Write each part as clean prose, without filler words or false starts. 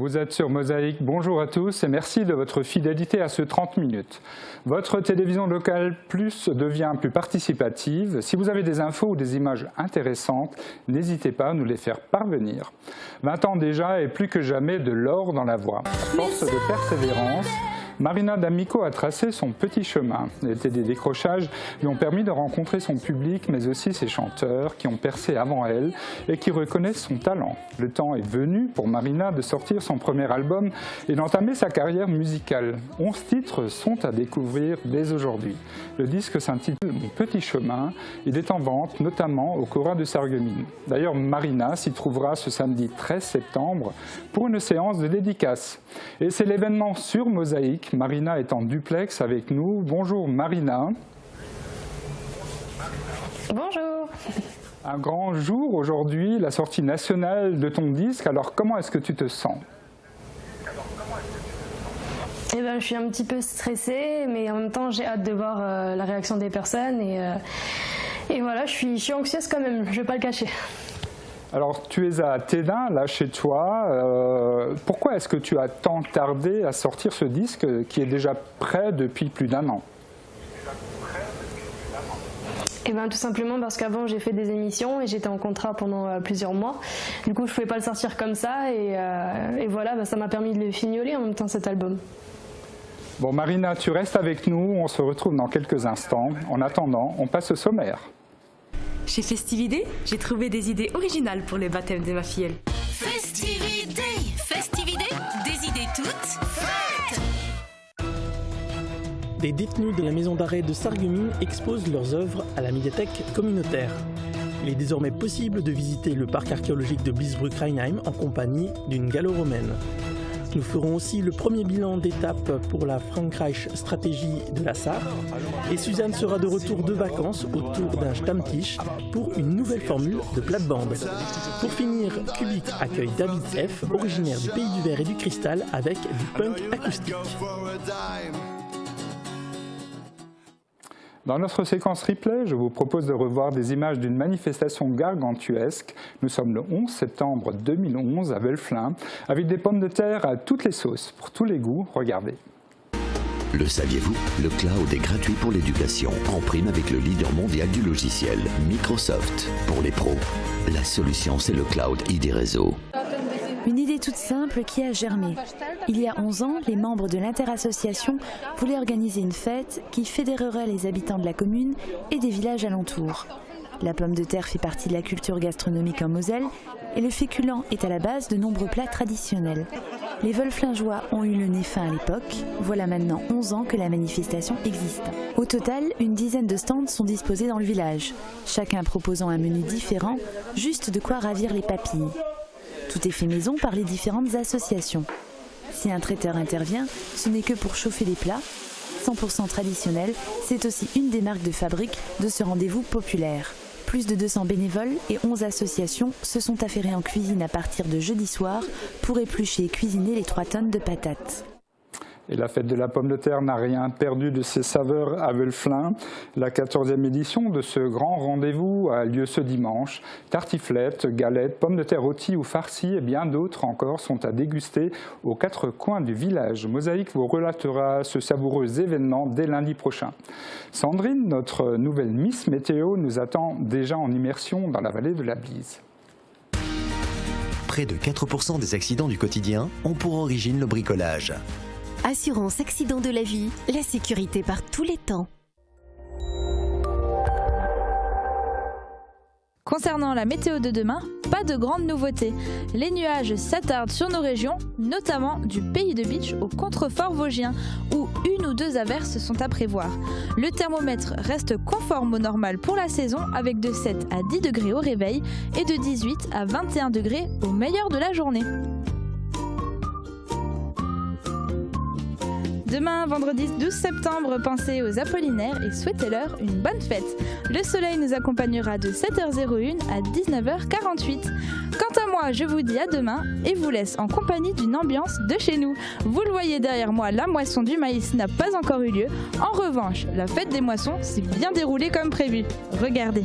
Vous êtes sur Mosaïque, bonjour à tous et merci de votre fidélité à ce 30 minutes. Votre télévision locale plus devient plus participative. Si vous avez des infos ou des images intéressantes, n'hésitez pas à nous les faire parvenir. 20 ans déjà et plus que jamais de l'or dans la voix. À force de persévérance, Marina D'Amico a tracé son petit chemin. Des décrochages lui ont permis de rencontrer son public, mais aussi ses chanteurs qui ont percé avant elle et qui reconnaissent son talent. Le temps est venu pour Marina de sortir son premier album et d'entamer sa carrière musicale. 11 titres sont à découvrir dès aujourd'hui. Le disque s'intitule Mon petit chemin. Il est en vente, notamment au Cora de Sarreguemines. D'ailleurs, Marina s'y trouvera ce samedi 13 septembre pour une séance de dédicace. Et c'est l'événement sur Mosaïque. Marina est en duplex avec nous. Bonjour Marina. Bonjour. Un grand jour aujourd'hui, la sortie nationale de ton disque. Alors comment est-ce que tu te sens ? Eh ben, je suis un petit peu stressée, mais en même temps j'ai hâte de voir la réaction des personnes et voilà, je suis anxieuse quand même, je ne vais pas le cacher. Alors, tu es à Tédin, là, chez toi. Pourquoi est-ce que tu as tant tardé à sortir ce disque qui est déjà prêt depuis plus d'1 an ? Eh ben, tout simplement parce qu'avant, j'ai fait des émissions et j'étais en contrat pendant plusieurs mois. Du coup, je ne pouvais pas le sortir comme ça et voilà, ça m'a permis de le fignoler en même temps, cet album. Bon, Marina, tu restes avec nous. On se retrouve dans quelques instants. En attendant, on passe au sommaire. Chez Festividé, j'ai trouvé des idées originales pour le baptême de ma filleule. Festividé, Festividé, des idées toutes faites. Des détenus de la maison d'arrêt de Sarreguemines exposent leurs œuvres à la médiathèque communautaire. Il est désormais possible de visiter le parc archéologique de Bliesbruck-Rheinheim en compagnie d'une gallo-romaine. Nous ferons aussi le premier bilan d'étape pour la Frankreich Stratégie de la Sarre. Et Suzanne sera de retour de vacances autour d'un Stammtisch pour une nouvelle formule de plate-bande. Pour finir, Kubik accueille David F., originaire du Pays du Verre et du Cristal, avec du punk acoustique. Dans notre séquence replay, je vous propose de revoir des images d'une manifestation gargantuesque. Nous sommes le 11 septembre 2011 à Wölflin, avec des pommes de terre à toutes les sauces, pour tous les goûts. Regardez. Le saviez-vous ? Le cloud est gratuit pour l'éducation, en prime avec le leader mondial du logiciel, Microsoft. Pour les pros, la solution c'est le cloud ID Réseau. Une idée toute simple qui a germé. Il y a 11 ans, les membres de l'interassociation voulaient organiser une fête qui fédérerait les habitants de la commune et des villages alentours. La pomme de terre fait partie de la culture gastronomique en Moselle et le féculent est à la base de nombreux plats traditionnels. Les Wölflingeois ont eu le nez fin à l'époque. Voilà maintenant 11 ans que la manifestation existe. Au total, une dizaine de stands sont disposés dans le village, chacun proposant un menu différent, juste de quoi ravir les papilles. Tout est fait maison par les différentes associations. Si un traiteur intervient, ce n'est que pour chauffer les plats. 100% traditionnel, c'est aussi une des marques de fabrique de ce rendez-vous populaire. Plus de 200 bénévoles et 11 associations se sont affairées en cuisine à partir de jeudi soir pour éplucher et cuisiner les 3 tonnes de patates. Et la fête de la pomme de terre n'a rien perdu de ses saveurs à Wölflin. La 14e édition de ce grand rendez-vous a lieu ce dimanche. Tartiflettes, galettes, pommes de terre rôties ou farcies et bien d'autres encore sont à déguster aux 4 coins du village. Mosaïque vous relatera ce savoureux événement dès lundi prochain. Sandrine, notre nouvelle Miss Météo, nous attend déjà en immersion dans la vallée de la Blize. Près de 4% des accidents du quotidien ont pour origine le bricolage. Assurance accident de la vie, la sécurité par tous les temps. Concernant la météo de demain, pas de grandes nouveautés. Les nuages s'attardent sur nos régions, notamment du Pays de Bitche au contrefort vosgien, où 1 ou 2 averses sont à prévoir. Le thermomètre reste conforme au normal pour la saison, avec de 7 à 10 degrés au réveil et de 18 à 21 degrés au meilleur de la journée. Demain, vendredi 12 septembre, pensez aux Apollinaires et souhaitez-leur une bonne fête. Le soleil nous accompagnera de 7h01 à 19h48. Quant à moi, je vous dis à demain et vous laisse en compagnie d'une ambiance de chez nous. Vous le voyez derrière moi, la moisson du maïs n'a pas encore eu lieu. En revanche, la fête des moissons s'est bien déroulée comme prévu. Regardez.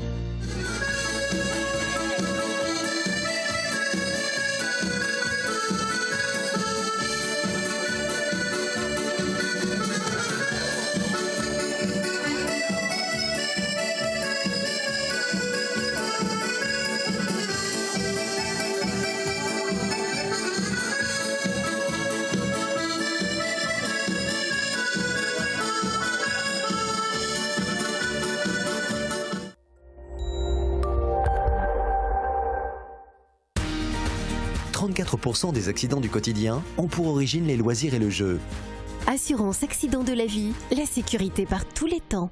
34% des accidents du quotidien ont pour origine les loisirs et le jeu. Assurance accident de la vie, la sécurité par tous les temps.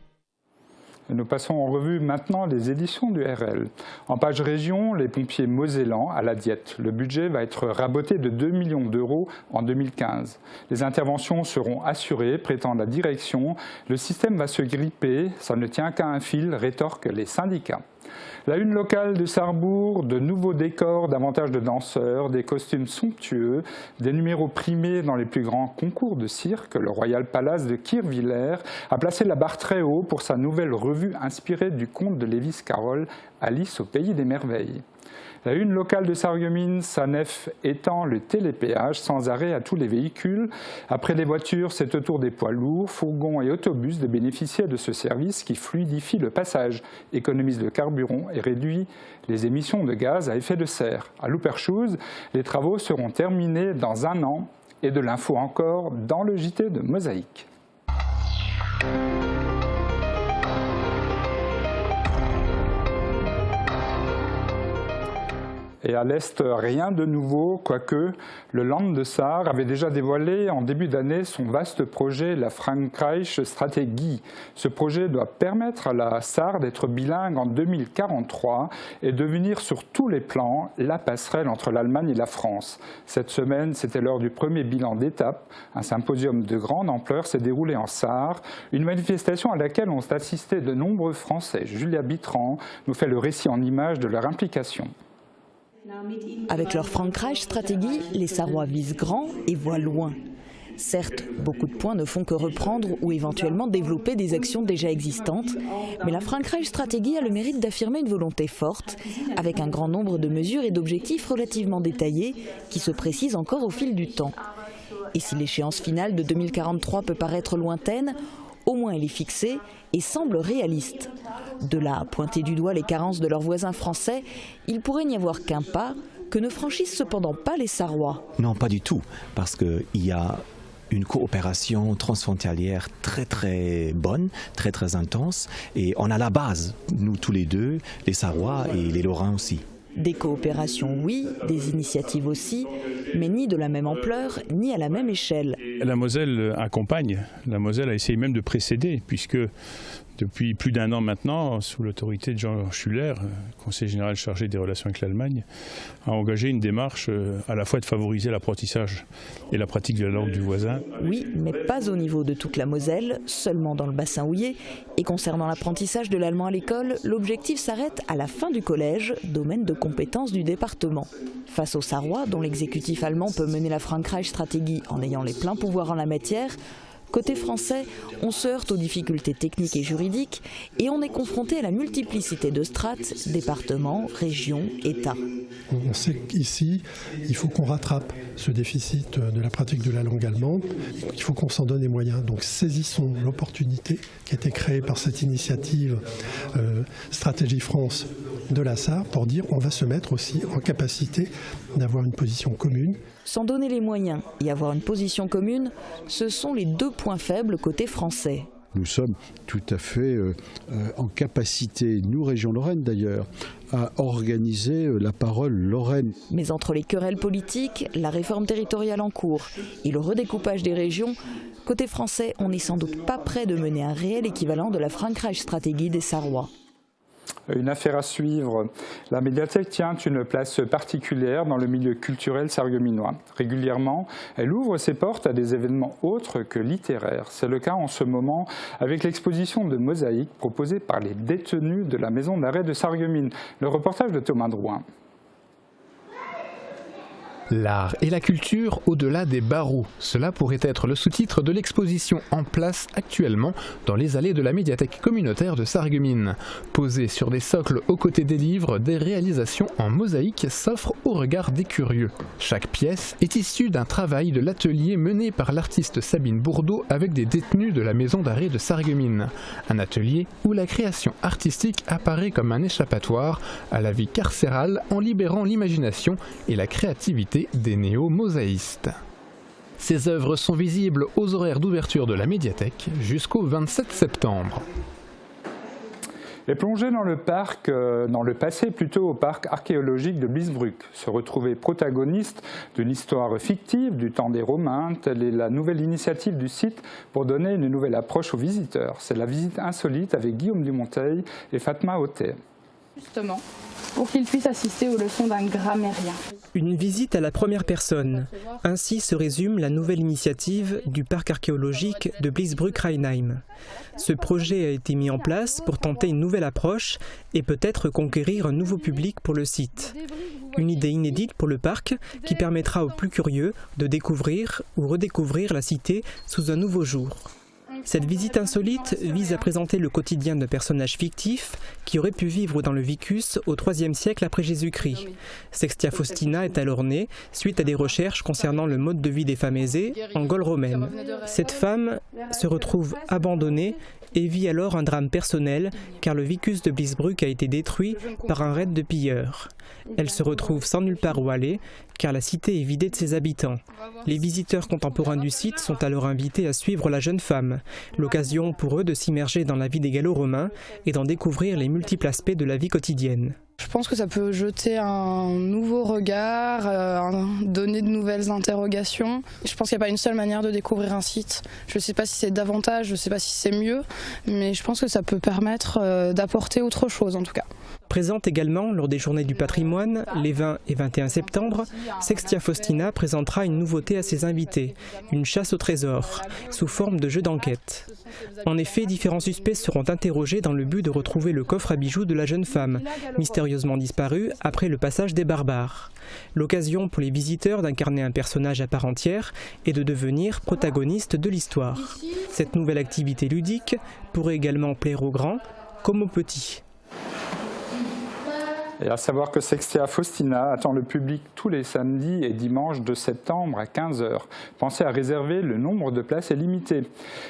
Nous passons en revue maintenant les éditions du RL. En page région, les pompiers mosellans à la diète. Le budget va être raboté de 2 millions d'euros en 2015. Les interventions seront assurées, prétend la direction. Le système va se gripper, ça ne tient qu'à un fil, rétorquent les syndicats. La une locale de Sarrebourg, de nouveaux décors, davantage de danseurs, des costumes somptueux, des numéros primés dans les plus grands concours de cirque. Le Royal Palace de Kirchwiller a placé la barre très haut pour sa nouvelle revue inspirée du conte de Lewis Carroll, Alice au pays des merveilles. La une locale de Sarreguemines, sa nef étend le télépéage sans arrêt à tous les véhicules. Après les voitures, c'est au tour des poids lourds, fourgons et autobus de bénéficier de ce service qui fluidifie le passage, économise le carburant et réduit les émissions de gaz à effet de serre. À Louperchouse, les travaux seront terminés dans 1 an et de l'info encore dans le JT de Mosaïque. Et à l'Est, rien de nouveau, quoique le Land de Saar avait déjà dévoilé en début d'année son vaste projet, la Frankreich Strategie. Ce projet doit permettre à la Saar d'être bilingue en 2043 et devenir sur tous les plans la passerelle entre l'Allemagne et la France. Cette semaine, c'était lors du premier bilan d'étape. Un symposium de grande ampleur s'est déroulé en Saar, une manifestation à laquelle ont assisté de nombreux Français. Julia Bitran nous fait le récit en images de leur implication. Avec leur Frankreich Strategie, les Sarrois visent grand et voient loin. Certes, beaucoup de points ne font que reprendre ou éventuellement développer des actions déjà existantes, mais la Frankreich Strategie a le mérite d'affirmer une volonté forte, avec un grand nombre de mesures et d'objectifs relativement détaillés qui se précisent encore au fil du temps. Et si l'échéance finale de 2043 peut paraître lointaine, au moins elle est fixée et semble réaliste. De là à pointer du doigt les carences de leurs voisins français, il pourrait n'y avoir qu'un pas, que ne franchissent cependant pas les Sarrois. Non, pas du tout, parce qu'il y a une coopération transfrontalière très très bonne, très très intense, et on a la base, nous tous les deux, les Sarrois et les Lorrains aussi. Des coopérations, oui, des initiatives aussi, mais ni de la même ampleur, ni à la même échelle. La Moselle accompagne, la Moselle a essayé même de précéder, puisque depuis plus d'1 an maintenant, sous l'autorité de Jean Schuller, conseiller général chargé des relations avec l'Allemagne, a engagé une démarche à la fois de favoriser l'apprentissage et la pratique de la langue du voisin. Oui, mais pas au niveau de toute la Moselle, seulement dans le bassin houillé. Et concernant l'apprentissage de l'allemand à l'école, l'objectif s'arrête à la fin du collège, domaine de compétence du département. Face aux Sarrois, dont l'exécutif allemand peut mener la Frankreich Strategie en ayant les pleins pouvoirs en la matière, côté français, on se heurte aux difficultés techniques et juridiques et on est confronté à la multiplicité de strates, départements, régions, États. On sait qu'ici, il faut qu'on rattrape ce déficit de la pratique de la langue allemande. Il faut qu'on s'en donne les moyens. Donc saisissons l'opportunité qui a été créée par cette initiative Stratégie France de la Sarre pour dire on va se mettre aussi en capacité d'avoir une position commune. S'en donner les moyens et avoir une position commune, ce sont les 2 points faibles côté français. Nous sommes tout à fait en capacité, nous, région Lorraine d'ailleurs, à organiser la parole lorraine. Mais entre les querelles politiques, la réforme territoriale en cours et le redécoupage des régions, côté français, on n'est sans doute pas prêt de mener un réel équivalent de la Frankreich Strategie des Sarrois. Une affaire à suivre. La médiathèque tient une place particulière dans le milieu culturel sarregueminois. Régulièrement, elle ouvre ses portes à des événements autres que littéraires. C'est le cas en ce moment avec l'exposition de Mosaïque proposée par les détenus de la maison d'arrêt de Sarreguemines. Le reportage de Thomas Drouin. L'art et la culture au-delà des barreaux. Cela pourrait être le sous-titre de l'exposition en place actuellement dans les allées de la médiathèque communautaire de Sarreguemines. Posées sur des socles aux côtés des livres, des réalisations en mosaïque s'offrent au regard des curieux. Chaque pièce est issue d'un travail de l'atelier mené par l'artiste Sabine Bourdeau avec des détenus de la maison d'arrêt de Sarreguemines. Un atelier où la création artistique apparaît comme un échappatoire à la vie carcérale en libérant l'imagination et la créativité des néo-mosaïstes. Ces œuvres sont visibles aux horaires d'ouverture de la médiathèque jusqu'au 27 septembre. Et plonger dans le parc, dans le passé plutôt, au parc archéologique de Bliesbruck, se retrouver protagoniste d'une histoire fictive du temps des Romains, telle est la nouvelle initiative du site pour donner une nouvelle approche aux visiteurs. C'est la visite insolite avec Guillaume Dumonteil et Fatma Othé. Justement, pour qu'ils puissent assister aux leçons d'un grammairien. Une visite à la première personne. Ainsi se résume la nouvelle initiative du parc archéologique de Bliesbruck-Rheinheim. Ce projet a été mis en place pour tenter une nouvelle approche et peut-être conquérir un nouveau public pour le site. Une idée inédite pour le parc qui permettra aux plus curieux de découvrir ou redécouvrir la cité sous un nouveau jour. Cette visite insolite vise à présenter le quotidien d'un personnage fictif qui aurait pu vivre dans le Vicus au IIIe siècle après Jésus-Christ. Sextia Faustina est alors née suite à des recherches concernant le mode de vie des femmes aisées en Gaule romaine. Cette femme se retrouve abandonnée et vit alors un drame personnel car le Vicus de Bliesbruck a été détruit par un raid de pilleurs. Elle se retrouve sans nulle part où aller car la cité est vidée de ses habitants. Les visiteurs contemporains du site sont alors invités à suivre la jeune femme, l'occasion pour eux de s'immerger dans la vie des Gallo-Romains et d'en découvrir les multiples aspects de la vie quotidienne. Je pense que ça peut jeter un nouveau regard, donner de nouvelles interrogations. Je pense qu'il n'y a pas une seule manière de découvrir un site. Je ne sais pas si c'est davantage, je ne sais pas si c'est mieux, mais je pense que ça peut permettre d'apporter autre chose en tout cas. Présente également lors des Journées du patrimoine, les 20 et 21 septembre, Sextia Faustina présentera une nouveauté à ses invités, une chasse au trésor, sous forme de jeu d'enquête. En effet, différents suspects seront interrogés dans le but de retrouver le coffre à bijoux de la jeune femme, mystérieusement disparue après le passage des barbares. L'occasion pour les visiteurs d'incarner un personnage à part entière et de devenir protagoniste de l'histoire. Cette nouvelle activité ludique pourrait également plaire aux grands comme aux petits. Et à savoir que Sextia Faustina attend le public tous les samedis et dimanches de septembre à 15h. Pensez à réserver, le nombre de places est limité.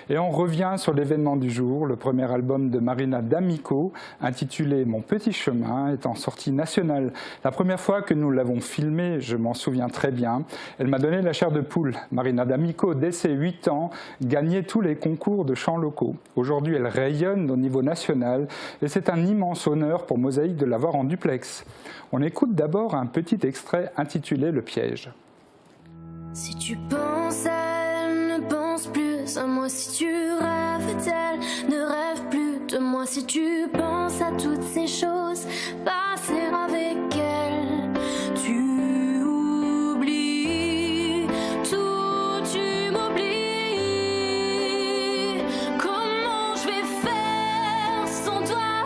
Et on revient sur l'événement du jour. Le premier album de Marina D'Amico, intitulé « Mon petit chemin », est en sortie nationale. La première fois que nous l'avons filmé, je m'en souviens très bien, elle m'a donné la chair de poule. Marina D'Amico, dès ses 8 ans, gagnait tous les concours de chants locaux. Aujourd'hui, elle rayonne au niveau national et c'est un immense honneur pour Mosaïque de l'avoir en duplex. On écoute d'abord un petit extrait intitulé « Le piège ». Si tu penses à elle, ne pense plus à moi. Si tu rêves d'elle, ne rêve plus de moi. Si tu penses à toutes ces choses, passer avec elle, tu oublies tout, tu m'oublies. Comment je vais faire sans toi?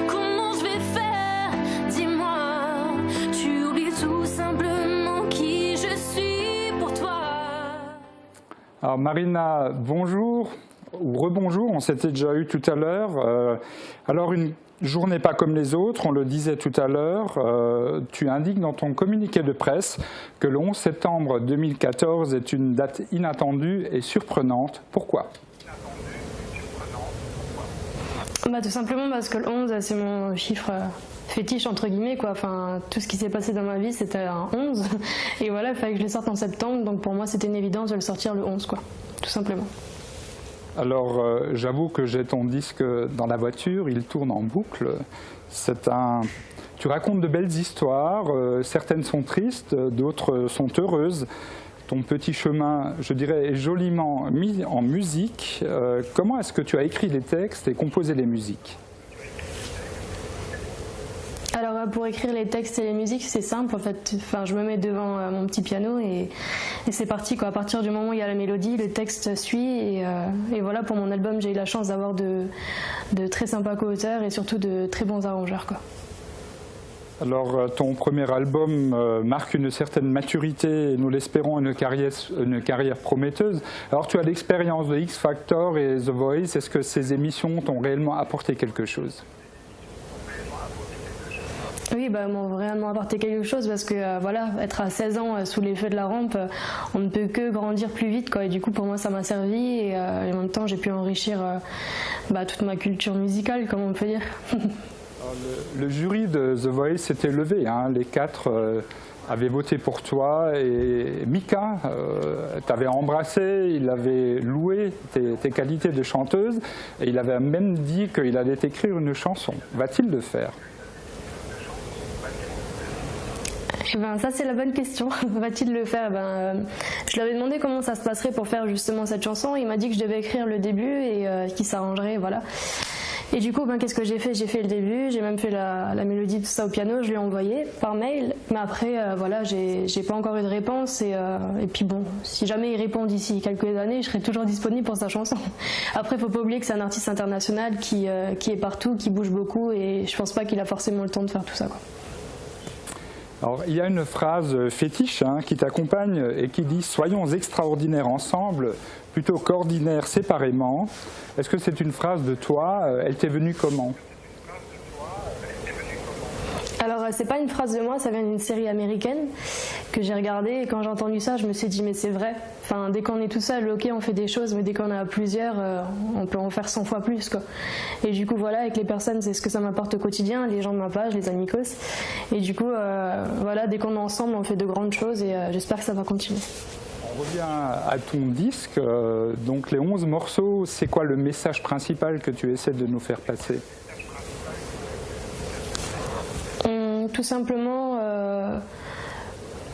Comment je vais faire? Dis-moi, tu oublies tout simplement qui je suis pour toi. Alors Marina, bonjour ou rebonjour, on s'était déjà eu tout à l'heure. Alors une journée pas comme les autres, on le disait tout à l'heure, tu indiques dans ton communiqué de presse que le 11 septembre 2014 est une date inattendue et surprenante. Pourquoi ? Tout simplement parce que le 11, c'est mon chiffre fétiche entre guillemets quoi. Enfin, tout ce qui s'est passé dans ma vie c'était un 11 et voilà, il fallait que je le sorte en septembre, donc pour moi c'était une évidence de le sortir le 11 quoi, tout simplement. Alors j'avoue que j'ai ton disque dans la voiture, il tourne en boucle. Tu racontes de belles histoires, certaines sont tristes, d'autres sont heureuses. Ton petit chemin, je dirais, est joliment mis en musique. Comment est-ce que tu as écrit les textes et composé les musiques ? Alors pour écrire les textes et les musiques, c'est simple en fait. Enfin, je me mets devant mon petit piano et c'est parti quoi. À partir du moment où il y a la mélodie, le texte suit et voilà, pour mon album, j'ai eu la chance d'avoir de très sympas co-auteurs et surtout de très bons arrangeurs quoi. Alors ton premier album marque une certaine maturité et nous l'espérons une carrière prometteuse. Alors tu as l'expérience de X Factor et The Voice, est-ce que ces émissions t'ont réellement apporté quelque chose ? Oui, m'ont réellement apporté quelque chose parce que voilà, être à 16 ans sous les feux de la rampe, on ne peut que grandir plus vite quoi. Et du coup pour moi ça m'a servi et en même temps j'ai pu enrichir toute ma culture musicale comme on peut dire. Le jury de The Voice s'était levé, hein, les 4 avait voté pour toi et Mika t'avait embrassé, il avait loué tes qualités de chanteuse et il avait même dit qu'il allait t'écrire une chanson. Va-t-il le faire ? Eh ben, ça c'est la bonne question. Va-t-il le faire? Je lui avais demandé comment ça se passerait pour faire justement cette chanson. Il m'a dit que je devais écrire le début et qu'il s'arrangerait, voilà. Et du coup, qu'est-ce que j'ai fait? J'ai fait le début, j'ai même fait la mélodie, tout ça au piano, je lui ai envoyé par mail. Mais après, j'ai pas encore eu de réponse. Et puis bon, si jamais il répond d'ici quelques années, je serai toujours disponible pour sa chanson. Après, faut pas oublier que c'est un artiste international qui est partout, qui bouge beaucoup, et je pense pas qu'il a forcément le temps de faire tout ça, quoi. Alors, il y a une phrase fétiche qui t'accompagne et qui dit « Soyons extraordinaires ensemble, plutôt qu'ordinaires séparément ». Est-ce que c'est une phrase de toi? Elle t'est venue comment? Alors, c'est pas une phrase de moi, ça vient d'une série américaine que j'ai regardée, et quand j'ai entendu ça, je me suis dit mais c'est vrai. Enfin, dès qu'on est tout seul, ok, on fait des choses, mais dès qu'on est à plusieurs, on peut en faire 100 fois plus, quoi. Et du coup, voilà, avec les personnes, c'est ce que ça m'apporte au quotidien, les gens de ma page, les amicos. Et du coup, dès qu'on est ensemble, on fait de grandes choses, et j'espère que ça va continuer. On revient à ton disque, donc les 11 morceaux, c'est quoi le message principal que tu essaies de nous faire passer? Tout simplement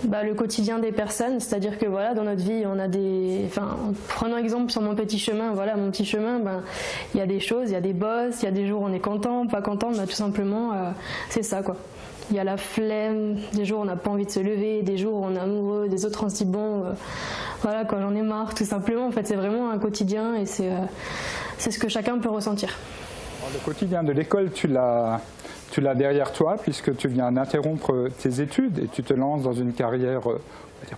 le quotidien des personnes, c'est-à-dire que dans notre vie on a prenons exemple sur mon petit chemin, mon petit chemin, il y a des choses, il y a des bosses, il y a des jours où on est content, pas content, tout simplement c'est ça, quoi. Il y a la flemme, des jours où on n'a pas envie de se lever, des jours où on est amoureux, des autres on se dit bon, quand j'en ai marre, tout simplement. En fait, c'est vraiment un quotidien et c'est ce que chacun peut ressentir. Alors, le quotidien de l'école, tu l'as derrière toi puisque tu viens d'interrompre tes études et tu te lances dans une carrière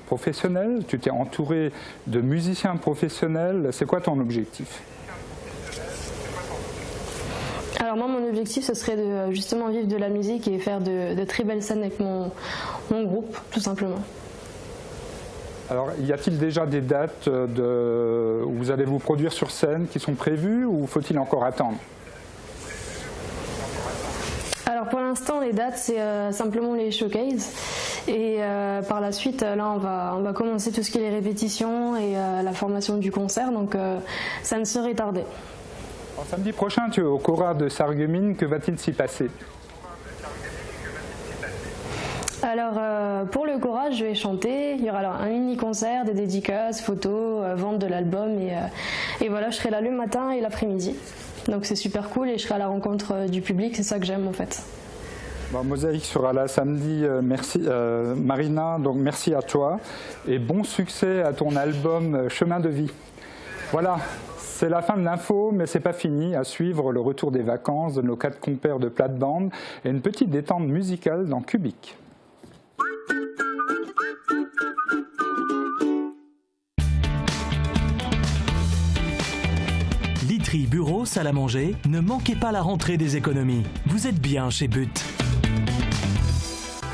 professionnelle. Tu t'es entouré de musiciens professionnels. C'est quoi ton objectif? Alors moi, mon objectif, ce serait de justement vivre de la musique et faire de très belles scènes avec mon groupe, tout simplement. Alors, y a-t-il déjà des dates où vous allez vous produire sur scène qui sont prévues ou faut-il encore attendre? Alors pour l'instant, les dates, c'est simplement les showcases. Et par la suite, là, on va commencer tout ce qui est les répétitions et la formation du concert. Donc ça ne saurait tarder. Alors, samedi prochain, tu es au Cora de Sarreguemines. Que va-t-il s'y passer? Alors pour le Cora, je vais chanter. Il y aura alors un mini-concert, des dédicaces, photos, vente de l'album. Et voilà, je serai là le matin et l'après-midi. Donc c'est super cool et je serai à la rencontre du public, c'est ça que j'aime en fait. Bon, Mosaïque sera là samedi, merci Marina, donc merci à toi et bon succès à ton album Chemin de vie. Voilà, c'est la fin de l'info, mais c'est pas fini. À suivre le retour des vacances de nos 4 compères de plate-bande et une petite détente musicale dans Cubic. Literie, bureau, salle à manger, ne manquez pas la rentrée des économies. Vous êtes bien chez But.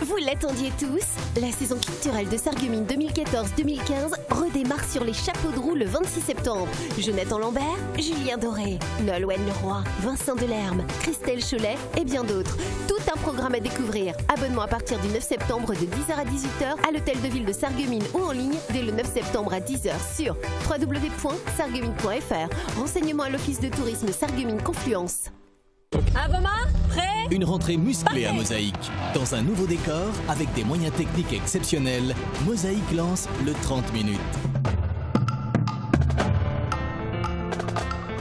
Vous l'attendiez tous, la saison culturelle de Sarreguemines 2014-2015 redémarre sur les chapeaux de roue le 26 septembre. Jonathan Lambert, Julien Doré, Nolwenn Leroy, Vincent Delerme, Christelle Cholet et bien d'autres. Tout un programme à découvrir. Abonnement à partir du 9 septembre de 10h à 18h à l'hôtel de ville de Sarreguemines ou en ligne dès le 9 septembre à 10h sur www.sarreguemines.fr. Renseignements à l'office de tourisme Sarreguemines Confluence. Avoma, prêt? Une rentrée musclée à Mosaïque. Dans un nouveau décor, avec des moyens techniques exceptionnels, Mosaïque lance le 30 minutes.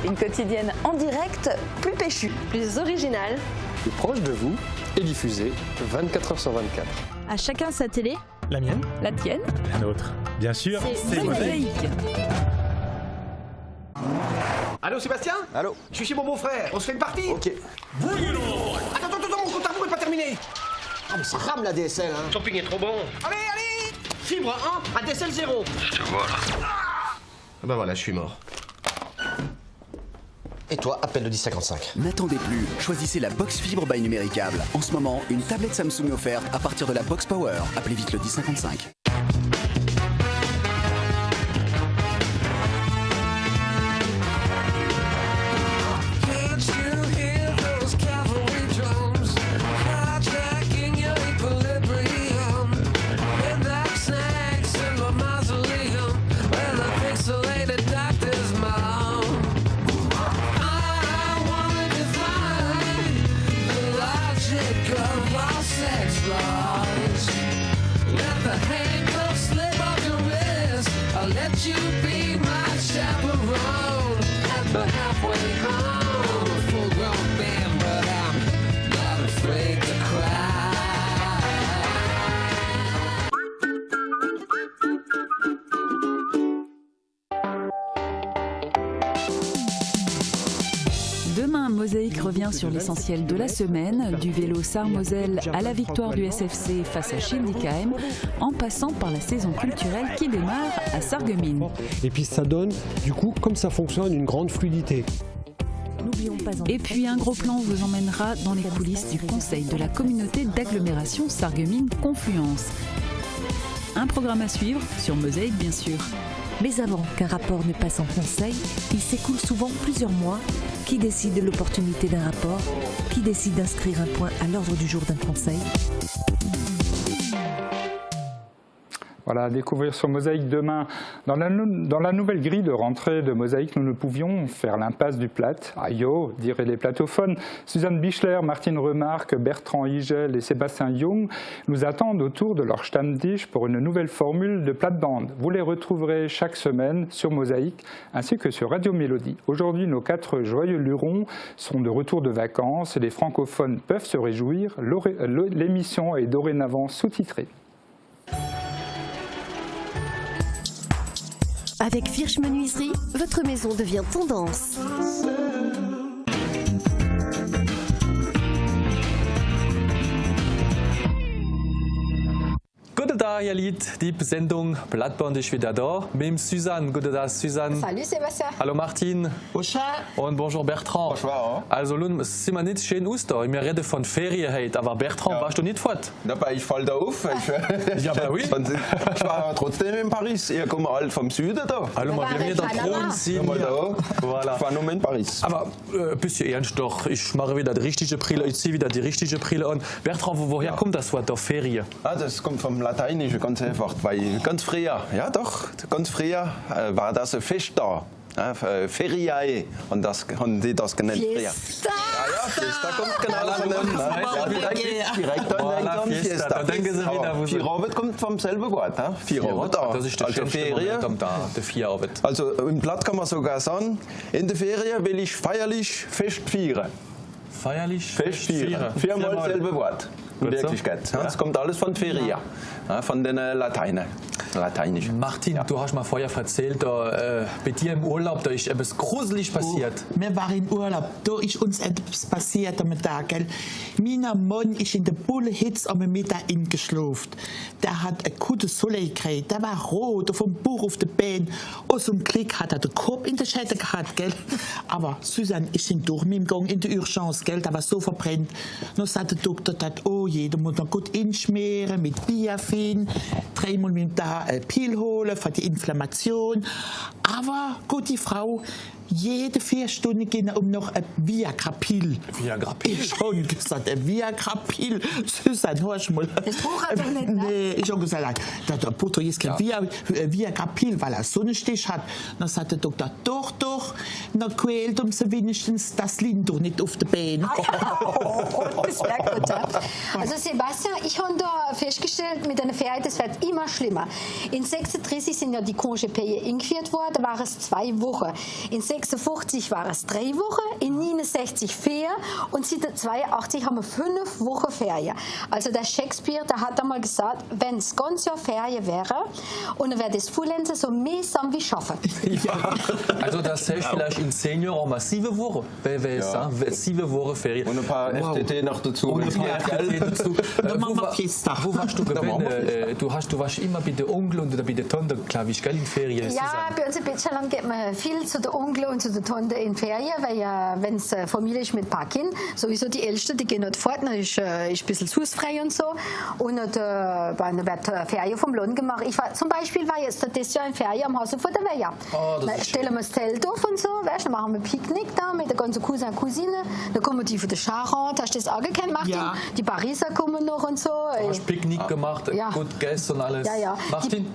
Une quotidienne en direct, plus péchue, plus originale, plus proche de vous et diffusée 24h sur 24. À chacun sa télé. La mienne. La tienne. La nôtre. Bien sûr, c'est Mosaïque. Allô Sébastien? Allô? Je suis chez mon beau-frère, on se fait une partie? Ok. Attends, mon compte à vous est pas terminé. Ah mais ça rame la DSL hein. Le shopping est trop bon. Allez Fibre 1, ADSL 0. Je te vois là. Ah bah voilà, je suis mort. Et toi, appelle le 1055. N'attendez plus, choisissez la box fibre by Numéricable. En ce moment, une tablette Samsung offerte à partir de la box Power. Appelez vite le 1055. Demain, Mosaïque revient sur l'essentiel de la semaine, du vélo Sarre-Moselle à la victoire du SFC face à Schildikheim, en passant par la saison culturelle qui démarre à Sarreguemines. Et puis ça donne, du coup, comme ça fonctionne, une grande fluidité. Et puis un gros plan vous emmènera dans les coulisses du conseil de la communauté d'agglomération Sarreguemines-Confluence. Un programme à suivre sur Mosaïque bien sûr. Mais avant qu'un rapport ne passe en conseil, il s'écoule souvent plusieurs mois. Qui décide de l'opportunité d'un rapport? Qui décide d'inscrire un point à l'ordre du jour d'un conseil? Voilà, à découvrir sur Mosaïque demain. Dans la nouvelle grille de rentrée de Mosaïque, nous ne pouvions faire l'impasse du plat. Aïe, diraient les platophones. Suzanne Bichler, Martine Remarque, Bertrand Higel et Sébastien Jung nous attendent autour de leur Stammtisch pour une nouvelle formule de plate-bande. Vous les retrouverez chaque semaine sur Mosaïque ainsi que sur Radio Mélodie. Aujourd'hui, nos 4 joyeux lurons sont de retour de vacances et les francophones peuvent se réjouir. L'émission est dorénavant sous-titrée. Avec Firsch Menuiserie, votre maison devient tendance. Guten Tag, ihr Lied. Die Sendung Blattband ist wieder da mit dem Suzanne. Guten Tag, Suzanne. Salut Sébastien. Hallo Martin. Bonjour. Und bonjour Bertrand. Bonjour. Also, nun sind wir nicht schön aus da. Wir reden von Ferien heute, aber Bertrand, warst du nicht fort? Dabei, ich fall da auf. Ja, aber oui. Ich war trotzdem in Paris. Ihr kommt alle vom Süden da. Hallo, wir haben hier da Thron sind. Voilà. Ich war nur in Paris. Aber ein bisschen ernst doch. Ich mache wieder die richtige Brille. Ich ziehe wieder die richtige Brille an. Bertrand, woher kommt das Wort da Ferien? Ah, das kommt vom Lateinischen ganz einfach. Weil ganz früher, ja doch, ganz früher war das ein Fest da. Feriae, und das haben die das genannt. Fiesta! Ja, Fiesta kommt genau von dem. Direkt an den Fiesta. Da denken Sie wieder, wo Sie... Vierabend kommt vom selben Wort. Vierabend, das ist der schönste Moment am Tag, der Vierabend. Also im Blatt kann man sogar sagen, in der Ferien will ich feierlich fest feiern. Feierlich fest feiern. Viermal dasselbe Wort. In Wirklichkeit. Das kommt alles von Feria, von den Lateinischen. Martin, du hast mir vorher erzählt, bei dir im Urlaub, da ist etwas gruselig passiert. Wir waren im Urlaub, da ist uns etwas passiert am Tag. Gell? Mein Mann ist in der Bullhitze am Mittag eingeschlafen. Der hat ein gutes Soleil gekriegt, der war rot, vom Bauch auf den Beinen. Aus dem Klick hat er den Kopf in der Schädel gehabt. Gell? Aber Susanne ist durch mit dem Gang in die Urgence, gell? Der war so verbrennt. Dann sagt der Doktor, oh je, da muss man gut inschmieren mit Biafin, 3-mal mit da Pil holen für die Inflammation. Aber gute Frau, jede 4 Stunden gehen noch ein Viagra-Pil. Viagra-Pil? Ich schon gesagt, ein Viagra-Pil. Susanne, hörst du mal. Das braucht er doch nicht. Nee, ich habe gesagt, der Doktor ist kein Viagra-Pil, weil er Sonnenstich hat. Dann sagt der Doktor, doch, dann quält sie wenigstens das Lindor nicht auf den Beinen. Das wäre gut. Also Sebastian, ich habe da festgestellt, mit einer Ferien, das wird immer schlimmer. In 36 sind ja die Congé-Payés eingeführt worden, da waren es 2 Wochen. In 56 waren es 3 Wochen, in 69 4 und seit 82 haben wir 5 Wochen Ferien. Also der Shakespeare, der hat einmal gesagt, wenn es ganz Jahr Ferien wäre und dann wäre das Fullenzen so mühsam wie schaffen. Ja, also das heißt vielleicht in 10 Jahren mal 7 Wochen, 7 Wochen Ferien. Und ein paar FTT noch dazu. Und ein paar FTT dazu. Wo warst du gewesen? Du warst immer bei der Onkel und bei der Tante, glaube ich, gell, in Ferien? Ja, bei uns in Bitschland geht man viel zu der Onkel und zu der Tante in Ferien, weil ja, wenn es Familie ist mit ein paar Kindern, sowieso die Ältesten, die gehen nicht fort, dann ist ein bisschen hausfrei und so. Und dann wird Ferien vom Lohn gemacht. Zum Beispiel war jetzt das Jahr in Ferien am Haus vor der Weiher. Da stellen wir das Zelt auf und so, weißt, dann machen wir Picknick da mit der ganzen Cousin und Cousine. Dann kommen die von der Charente, hast du das auch gekannt, Martin? Ja. Die Pariser kommen noch und so. Du hast Picknick gemacht, gut gegessen und alles. Ja. Martin?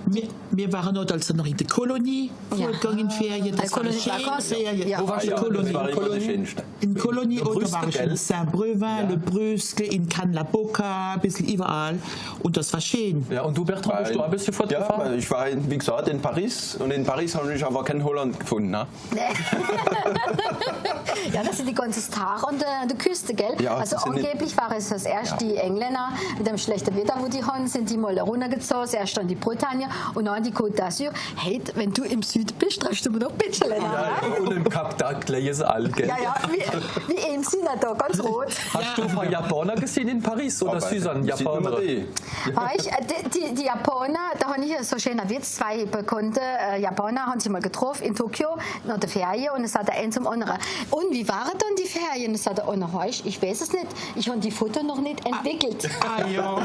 Wir waren also noch in der Kolonie, vorgegangen in Ferien. Das war eine schöne Ferien. Wo warst du? In Kolonie oder war ich in Saint-Brevin, Le Brusque, in Cannes-la-Boca, ein bisschen überall. Und das war schön. Ja, und du, Bertrand, bist du ein bisschen fortgefahren? Ja, ich war, wie gesagt, in Paris. Und in Paris habe ich aber kein Holland gefunden. Ne? Ja, das sind die ganzen Tage an der Küste, gell? Ja, also angeblich war es das erste die Engländer mit dem schlechten Wetter, wo die haben, sind die mal runtergezogen, erst dann die Bretagne und dann die Côte d'Azur. Hey, wenn du im Süden bist, triffst du mir doch Bitschelen. Ja, und im Kap d'Agde ist all, gell? Ja, wie im Sinne da, ganz rot. Hast du ein paar Japaner gesehen in Paris oder Susan? Japaner? Weißt, die Japaner, da habe ich so schöner Witz, 2 bekannte Japaner haben sich mal getroffen in Tokio nach der Ferien und es hat der ein zum anderen. Und wie waren dann die Ferien? Es hat der andere, ich weiß es nicht, ich habe die Fotos noch nicht entwickelt. Ja.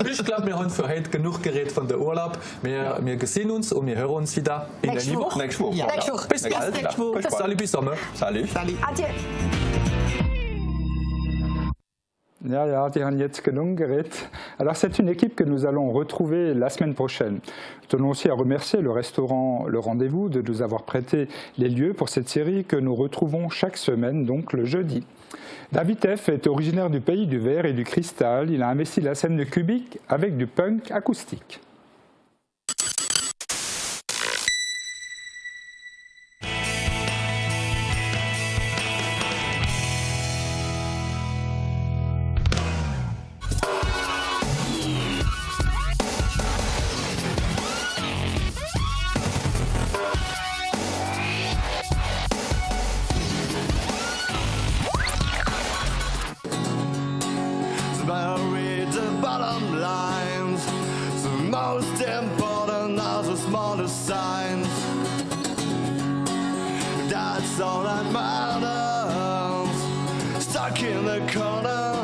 Ich glaube, wir haben für heute genug geredet von der Urlaub. Wir gesehen uns und wir hören uns wieder in der Woche. Nächste Woche. Ja. Bis bald. Salut, bis Sommer. Salut. Adieu. Ja, die haben jetzt genug geredet. Alors c'est une équipe que nous allons retrouver la semaine prochaine. Nous tenons aussi à remercier le restaurant Le Rendez-vous de nous avoir prêté les lieux pour cette série que nous retrouvons chaque semaine, donc le jeudi. David F. est originaire du pays du verre et du cristal. Il a investi la scène de Cubic avec du punk acoustique. Read the bottom lines. The most important are the smallest signs. That's all that matters. Stuck in the corner,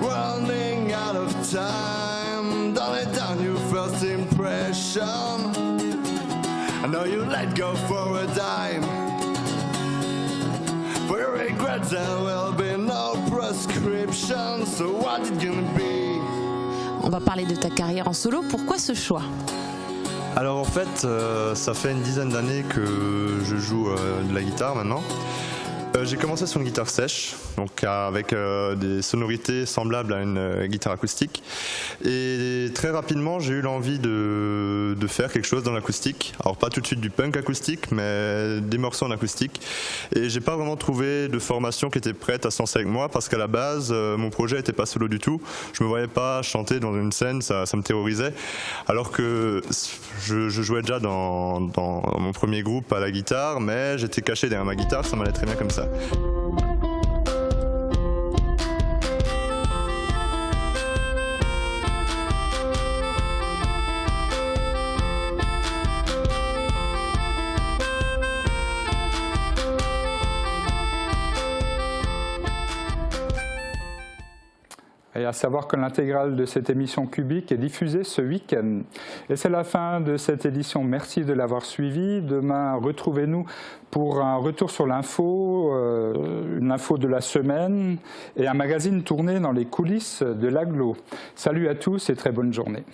running out of time. Don't let down your first impression. I know you let go for a dime. For your regrets there will be no prescription. So what it gonna be? On va parler de ta carrière en solo. Pourquoi ce choix? Alors en fait, ça fait une dizaine d'années que je joue de la guitare maintenant. J'ai commencé sur une guitare sèche, donc avec des sonorités semblables à une guitare acoustique. Et très rapidement, j'ai eu l'envie de faire quelque chose dans l'acoustique. Alors pas tout de suite du punk acoustique, mais des morceaux en acoustique. Et j'ai pas vraiment trouvé de formation qui était prête à se lancer avec moi, parce qu'à la base, mon projet n'était pas solo du tout. Je me voyais pas chanter dans une scène, ça me terrorisait. Alors que je jouais déjà dans mon premier groupe à la guitare, mais j'étais caché derrière ma guitare, ça m'allait très bien comme ça. Et à savoir que l'intégrale de cette émission Cubic est diffusée ce week-end. Et c'est la fin de cette édition. Merci de l'avoir suivi. Demain, retrouvez-nous pour un retour sur l'info, une info de la semaine et un magazine tourné dans les coulisses de l'Agglo. Salut à tous et très bonne journée.